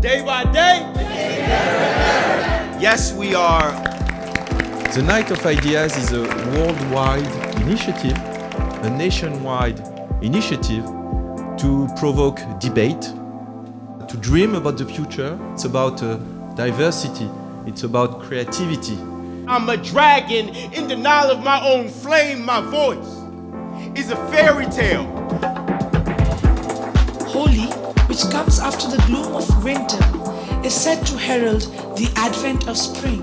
Day by day. Yes, we are. The Night of Ideas is a worldwide initiative, a nationwide initiative to provoke debate, to dream about the future. It's about diversity, it's about creativity. I'm a dragon in denial of my own flame. My voice is a fairy tale. Holi, which comes after the gloom of winter, is said to herald the advent of spring.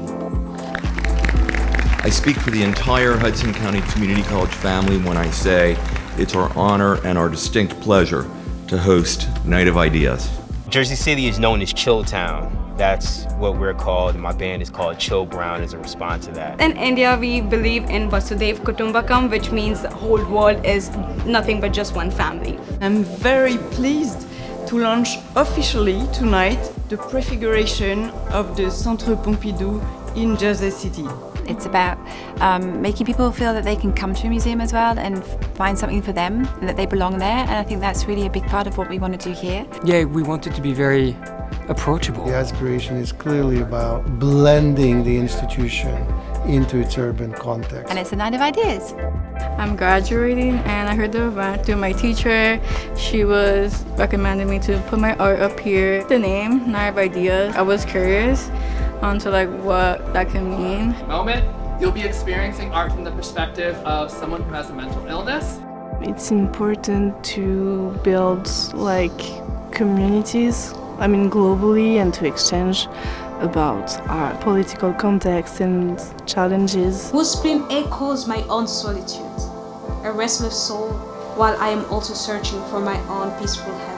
I speak for the entire Hudson County Community College family when I say it's our honor and our distinct pleasure to host Night of Ideas. Jersey City is known as Chill Town. That's what we're called. My band is called Chill Brown as a response to that. In India, we believe in Vasudhaiva Kutumbakam, which means the whole world is nothing but just one family. I'm very pleased to launch officially tonight the prefiguration of the Centre Pompidou in Jersey City. It's about making people feel that they can come to a museum as well and find something for them and that they belong there. And I think that's really a big part of what we want to do here. Yeah, we want it to be very approachable. The aspiration is clearly about blending the institution into its urban context. And it's a night of ideas. I'm graduating and I heard the event through my teacher. She was recommending me to put my art up here. The name, Night of Ideas, I was curious onto what that can mean. Moment, you'll be experiencing art from the perspective of someone who has a mental illness. It's important to build communities, globally, and to exchange about our political context and challenges. Whose spleen echoes my own solitude, a restless soul, while I am also searching for my own peaceful heaven.